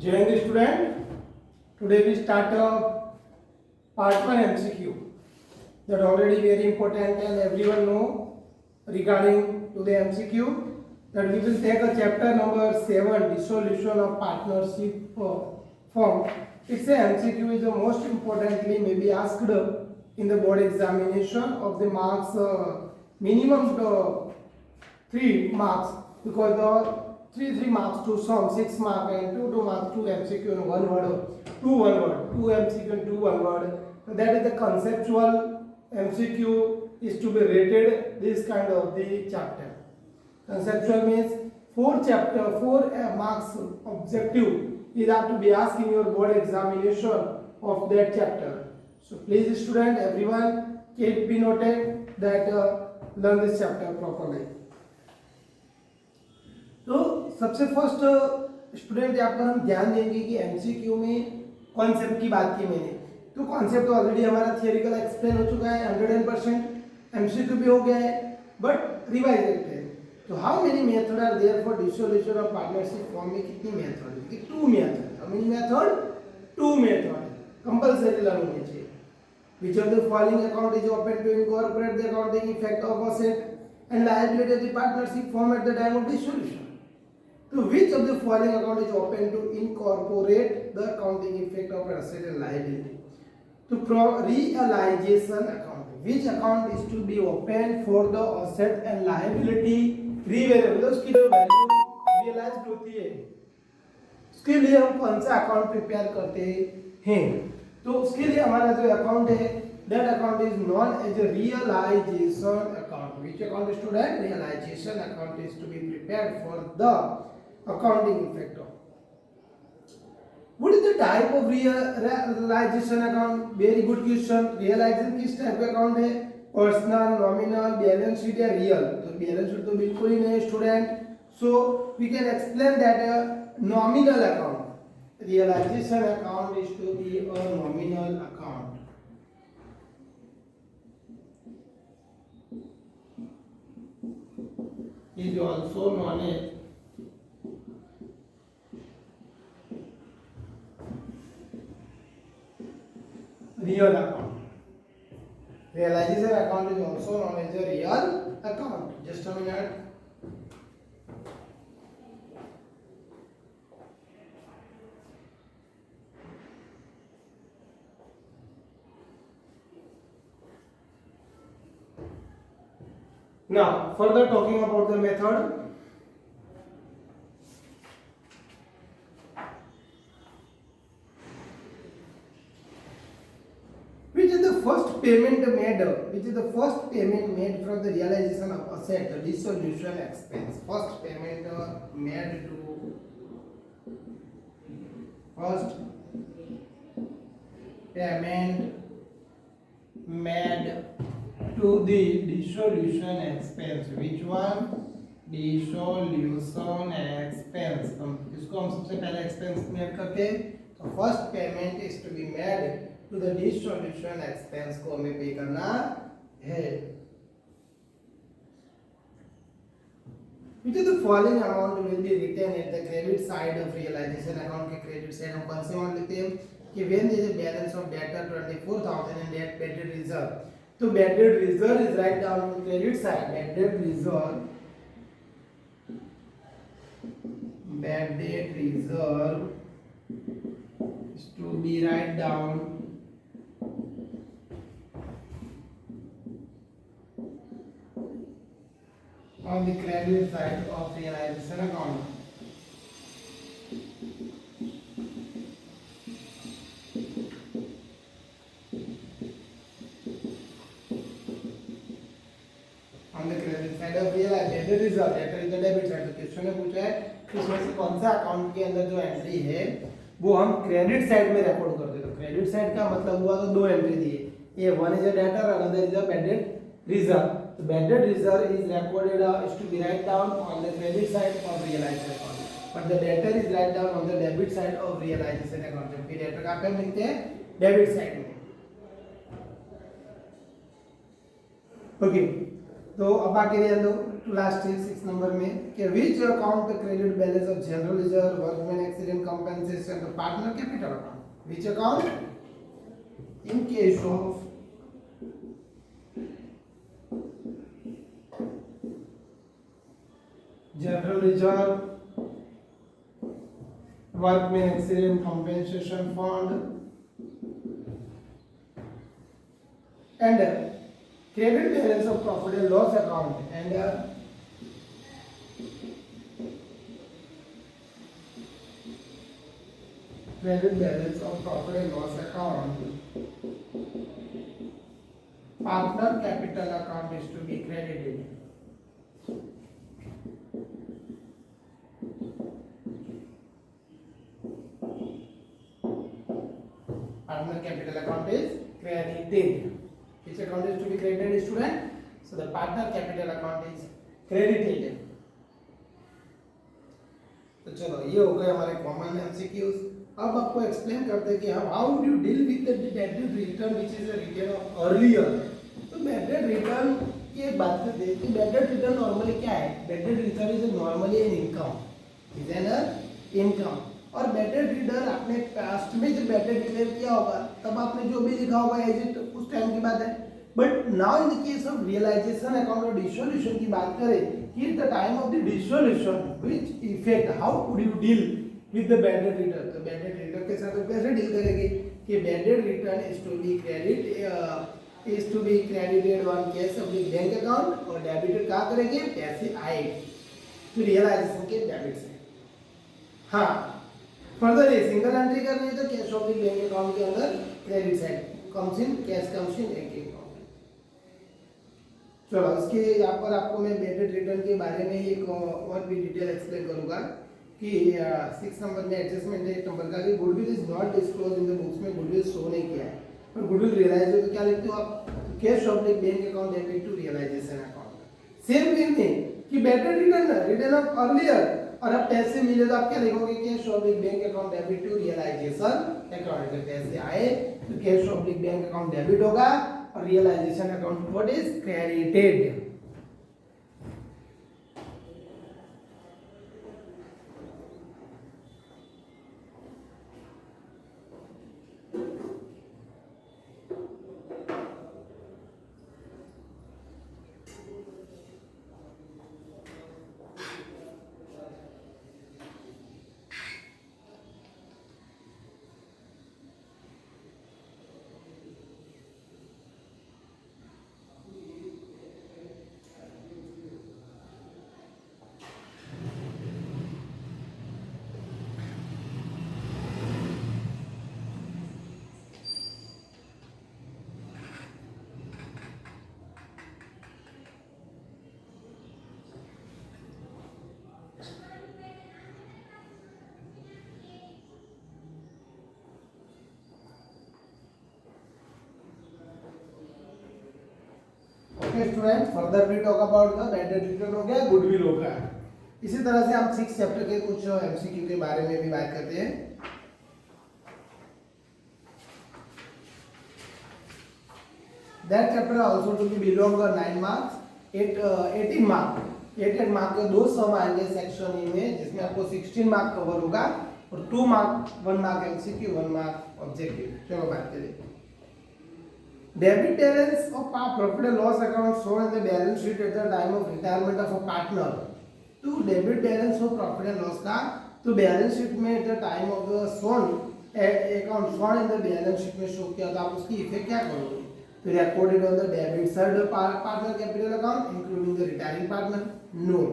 Join the student. Today we start part 1 MCQ. That already very important and everyone know regarding to the MCQ that we will take a chapter number 7, dissolution of partnership firm. It's a MCQ is the most importantly maybe asked in the board examination of the marks minimum 3 marks because the 3 marks to sum 6 mark and 2 marks to MCQ and 1 word 2 MCQ and 2 1 word. So that is the conceptual MCQ is to be rated this kind of the chapter. Conceptual means 4 marks objective is have to be asked in your board examination of that chapter. So please student everyone keep be noted that learn this chapter properly. तो सबसे first student यहाँ पर हम ध्यान देंगे कि MCQ में concept की बात की मैंने तो कॉन्सेप्ट ऑलरेडी हमारा थियोरिकल एक्सप्लेन हो चुका है 100% एमसीक्यू भी हो गया है बट रिवाइज करते हैं तो how many method are there for dissolution of partnership form में कितनी मेथड है कि 2 method how many method 2 method compulsory learn होनी चाहिए which of the following account is open to incorporate the accounting effect of asset and liability of the partnership form at the time of dissolution. So which of the following account is open to incorporate the accounting effect of asset and liability? To realization account. Which account is to be open for the asset and liability revaluable? उसकी जो value realise होती है उसके लिए हम कौन सा account prepare करते हैं तो उसके लिए हमारा जो अकाउंट है that account is known as a realization account. Which account is student? Realization account is to be prepared for the accounting effect of. What is the type of realization account? Very good question. Realization किस type का account है? Personal, nominal, balance sheet या real? तो balance sheet तो बिल्कुल ही नहीं student. So we can explain that nominal account. Realization account is to be a nominal account. Is also known as real account. Realization account is also known as a real account. Just a minute. Now, further talking about the method. Which is the first payment made? Which is the first payment made from the realization of asset dissolution expense? First payment made to first payment made to the dissolution expense. Which one? Dissolution expense. इसको हम सबसे पहले expense made करते हैं तो first payment is to be made to the dissolution expense को हमें पे करना है. Which of the following amount will be written at the credit side of realization account के credit side हम कौन से amount लेते हैं कि when there is a balance of debtor 24,000 and net bad debt reserve. So bad debt reserve is right down on the credit side. Bad debt reserve is to be write down on the credit side of realization account. On the credit side of realization reserve, debtor is the debit side. तो question ने पूछा है कि इसमें से कौन सा account के अंदर जो एंट्री है वो हम क्रेडिट साइड में रिकॉर्ड करते हैं. तो क्रेडिट साइड का मतलब हुआ तो 2 एंट्री दिए. ये one is a debtor another is a bad debt reserve. तो bad debt reserve is recorded is to be write down on the credit side of realisation account but the debtor is write down on the debit side of realisation account. जबकि debtor कहां पे मिलते हैं? Debit side में. Okay तो अब आगे ध्यान दो लास्ट 6 नंबर में कि which account the credit balance of general reserve, workman accident compensation, the partner capital account, which account in case of general reserve, workman accident compensation fund and credit balance of profit and loss account and credit balance of profit and loss account, partner capital account is to be credited. Partner capital account is credited. Which account is to be credited, student? So the partner capital account is credited. तो चलो ये हो गए हमारे common MCQs. अब आपको explain करते हैं कि how do you deal with the bad return which is return of earlier. तो बैड रिटर्न की एक बात करते हैं कि बैड रिटर्न नॉर्मली क्या है? Bad return is normally an income, is an income. और बैड रिटर्न आपने पास्ट में जब बैड डिक्लेयर किया होगा तब आपने जो भी लिखा होगा एज इट उस टाइम की बात है। But now in the case of realisation account और डिसोल्यूशन की बात करें कि the time of the dissolution which effect how would you deal with the bad return. तो बैड रिटर्न के साथ कैसे डील करेंगे कि bad return is to be credited on cash of the bank account और डेबिटेड कहां करेंगे? पैसे आए तो रियलाइजेशन के डेबिट से। हाँ, फर्दर ये सिंगल एंट्री करनी है तो cash of the bank account के अंदर credit side comes in, cash comes in bank account. चलो इसके यहाँ पर आपको मैं बैड रिटर्न के बारे में एक और भी डिटेल एक्सप्लेन करूंगा कि 6 नंबर में एडजस्टमेंट एक नंबर का कि goodwill is not disclose in the books में गुडविल शो नहीं किया है, पर गुडविल रियलाइज हो तो क्या लिखते हो आप? Cash of the bank account debit to realisation account. Same way में कि बैड रिटर्न ऑफ अर्लियर और अब पैसे मिले तो आप क्या लिखोगे? Cash of the bank account debit to realisation account. जब पैसे आए तो cash of the bank account debit होगा और realisation account what is credited. Okay student, further we talk about the bad return हो गया, गुडविल हो गया। इसी तरह से हम 6 चैप्टर के कुछ एमसीक्यू के बारे में भी बात करते हैं। That chapter also to be belong 9 marks 18 mark 8 mark के 2 सम आएंगे सेक्शन ई में, जिसमें आपको 16 मार्क कवर होगा और 2 mark 1 mark MCQ 1 mark objective. चलो बात करें। Debit balance of profit and loss account shown in the balance sheet at the time of retirement of a partner। तो डेबिट बैलेंस हो प्रॉफिट एंड लॉस का तो balance sheet में at the time of the shown account shown in the balance sheet में show किया, तो आप उसकी इफेक्ट क्या करोगे? तो recorded on the debit side partner capital account including the retiring partner, no.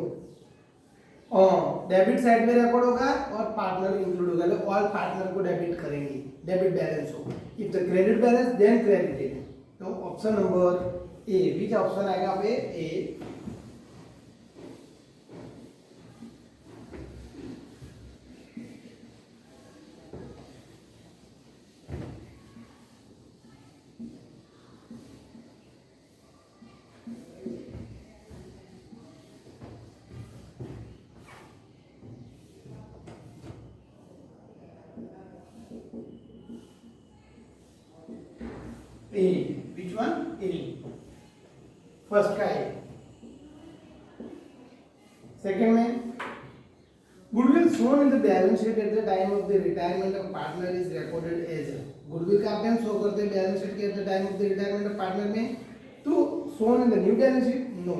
और डेबिट साइड में रिकॉर्ड होगा और पार्टनर इंक्लूड होगा, तो ऑल पार्टनर को डेबिट करेंगे, डेबिट बैलेंस हो। If the credit balance then credited. तो option number A, which option आएगा पे? A. A, which one? A, first का A। सेकंड में goodwill shown in the balance sheet at the time of the retirement of partner is recorded as goodwill का अपन show करते हैं balance sheet के eight the time of the retirement of partner में, तो shown in the new balance sheet no.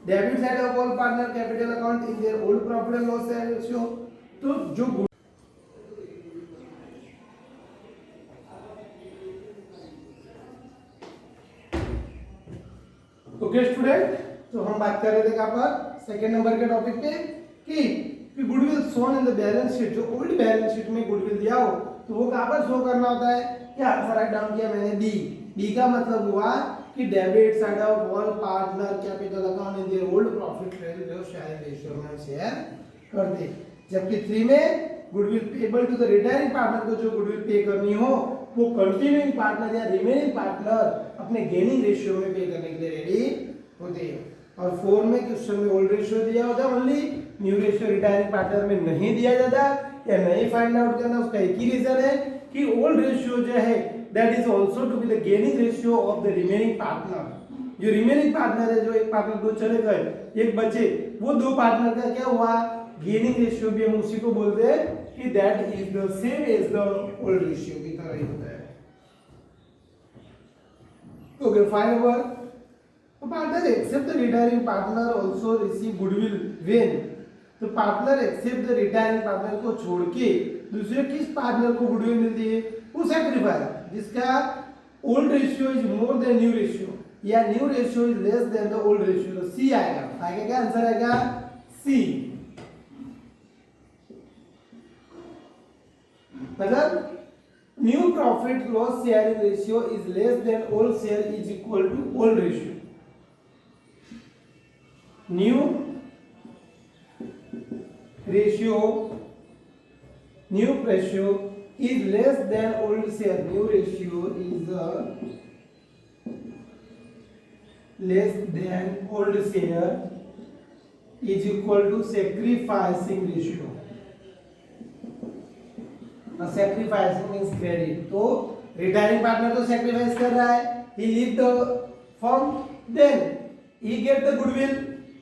Debit side of all partner capital account in their old profit and loss ratio, तो जो okay student, तो हम बात कर रहे थे कहां पर, सेकंड नंबर के टॉपिक पे कि goodwill shown in the balance sheet, जो ओल्ड बैलेंस शीट में गुडविल दिया हो तो वो कहां पर शो करना होता है, क्या आंसर राइट डाउन किया मैंने बी का मतलब हुआ कि debit side of all partner capital account in their old profit sharing ratio में शेयर करते, जबकि 3 में goodwill payable to the retiring partner को जो गुडविल पे करनी हो वो कंटिन्यूइंग पार्टनर या रिमेनिंग पार्टनर अपने गेनिंग रेशियो में पे करने के लिए रेडी होते हैं। और 4 में क्वेश्चन में ओल्ड रेशियो दिया होता है, only new ratio retiring partner में नहीं दिया जाता या नहीं फाइंड आउट करना, उसका एक ही रीजन है कि ओल्ड रेशियो जो है that is also to be the gaining ratio of the remaining partner. जो रिमेनिंग पार्टनर है, जो एक पार्टनर दो चले गए एक बचे, वो दो पार्टनर का क्या हुआ गेनिंग रेशियो भी हम उसी को बोलते हैं कि that is the same as the old ratio की तरह ही होता है। ओके फाइन ओवर, तो partner except the retiring partner also receive goodwill when, तो partner except the retiring partner को छोड़ के दूसरे किस पार्टनर को गुडविल मिलती है, वो सैक्रिफाइस जिसका old ratio is more than new ratio या new ratio is less than the old ratio, तो सी आएगा क्या आंसर आएगा सी। मतलब new profit loss sharing ratio is less than old share is equal to old ratio, new ratio is less than old share, new ratio is less than old share is equal to sacrificing ratio, sacrificing means credit, तो retiring partner तो sacrifice कर रहा है, he leave the firm, then he get the goodwill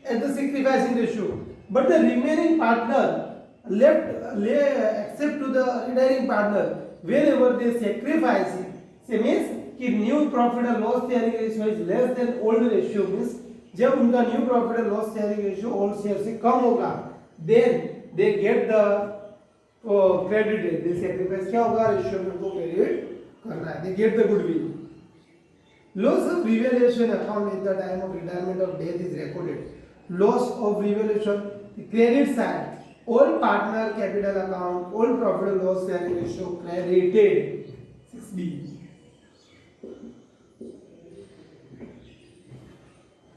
at the sacrificing ratio, but the remaining partner accept to the retiring partner whenever they sacrifice it, से means कि new profit and loss sharing ratio is less than old ratio, means जब उनका new profit and loss sharing ratio old share से कम होगा then they get the credited, they sacrifice क्या होगा ratio में उनको क्रेडिट करना है, they get the goodwill। Loss of revaluation account at the time of retirement of death is recorded, loss of revaluation, the credit side all partner capital account all profit and loss sharing ratio credited, 6b।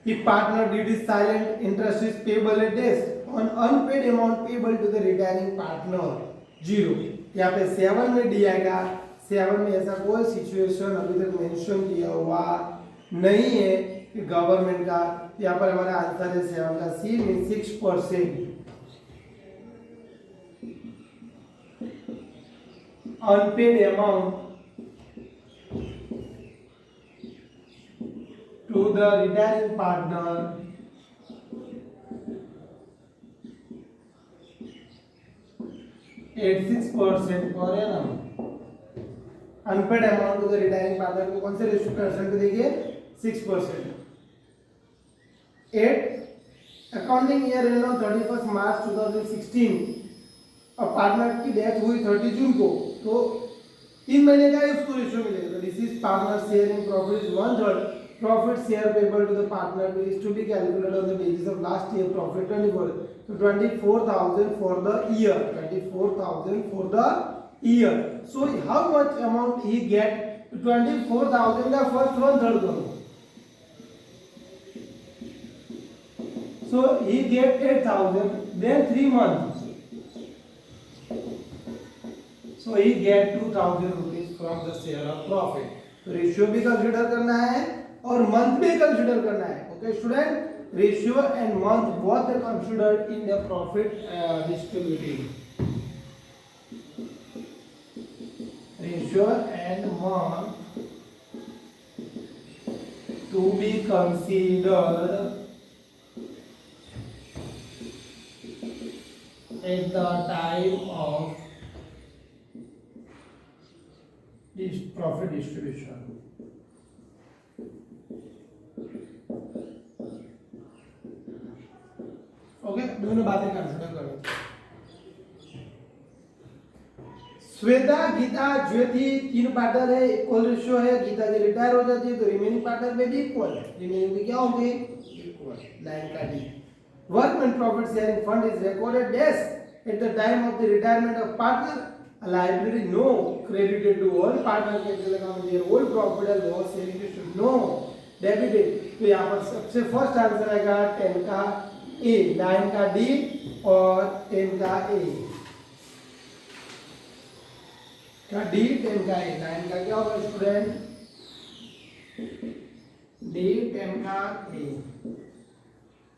if partner deed is silent, interest is payable at death on unpaid amount payable to the retiring partner 0। यहाँ पे 7 में D आएगा, 7 में ऐसा कोई situation अभी तक mention किया हुआ नहीं है कि गवर्नमेंट का, यहाँ पर हमारा आंसर है 7 का सी में 6% unpaid amount to the retiring partner at 6% per annum। Unpaid amount to the retiring partner को कौन से रेशियो परसेंट पे देखिए 6%। 8 accounting year end on 31 March 2016 और पार्टनर की डेथ हुई 30 जून को, तो 3 महीने का उसको रेशियो मिलेगा। This is partner sharing profit is 1/3 profit share payable to the partner is to be calculated on the basis of last year profit 24, तो 24,000 for the year, 24,000 for the year. So how much amount he get, 24,000 का first 1/3 करो, so he gave 8,000 then 3 months, so he get 2,000 rupees from the share of profit। तो ratio भी consider करना है और month भी consider करना है। Okay student, ratio and month both are considered in the profit distributing, ratio and month to be considered at the time of this profit distribution. Okay, दोनों बातें कंसिडर करो। श्वेता, गीता, ज्योति तीन पार्टनर है, इक्वल रेशियो है। गीता जी retire हो जाती है तो रिमेनिंग पार्टनर में भी इक्वल है, रिमेनिंग में क्या होंगे? इक्वल। लाइन का D. Workman profit sharing fund is recorded yes eight the time of the retirement of partner, a liability no credited to all partner capital account their old profit and loss sharing should no debited। तो यहाँ पर सबसे first answer आएगा 10 का ए, 9 का D और 10 का ए का डी, 10 का ए। 9 का क्या होगा स्टूडेंट? डी, 10 का A.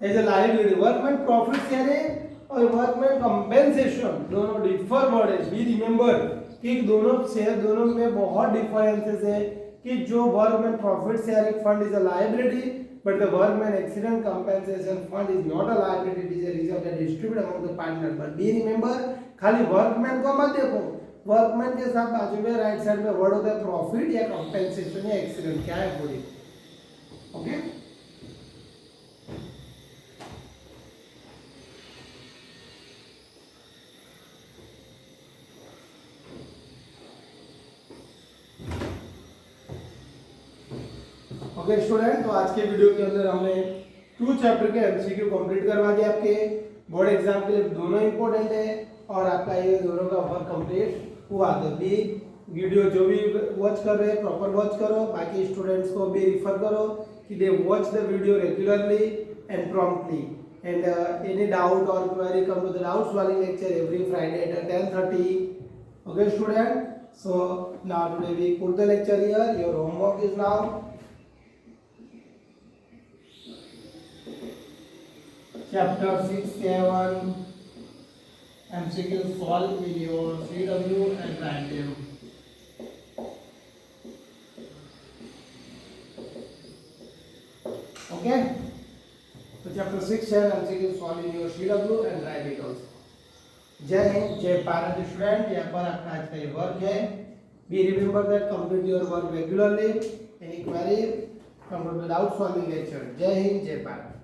As a liability workman profit sharing और वर्कमैन कंपेंसेशन दोनों डिफर वर्ड है। बी रिमेंबर कि दोनों शेयर, दोनों में बहुत डिफरेंसेस है कि जो workman profit sharing fund is a liability but the workman accident compensation fund is not a liability, it is a reserve that distribute among the partner. But be remember खाली workman को मत देखो, workman के साथ बाजू में right side में word होता है प्रॉफिट या कंपेंसेशन या एक्सीडेंट, क्या है बोलिए। ओके, ओके स्टूडेंट, तो आज के वीडियो के अंदर हमने 2 चैप्टर के एमसीक्यू कंप्लीट करवा दिए। आपके बोर्ड एग्जाम के लिए दोनों इंपॉर्टेंट है और आपका ये दोनों का वर्क कंप्लीट हुआ। तो भी वीडियो जो भी वॉच कर रहे हैं प्रॉपर वॉच करो, बाकी स्टूडेंट्स को भी रिफर करो कि they watch the video regularly and promptly and any doubt और query come to the doubts वाली lecture every Friday at 10:30। Okay student, so now today we put the lecture here. Your homework is now chapter 6, 7 MCQ solve with your CW and write them. Okay, so chapter 6, 7 MCQ solve in your CW and write it also. जय हिंद, जय Bharat student. यहाँ पर आपका आज का ये work है। Be remember that complete your work regularly, any query come to the doubt solving lecture. जय हिंद, जय भारत।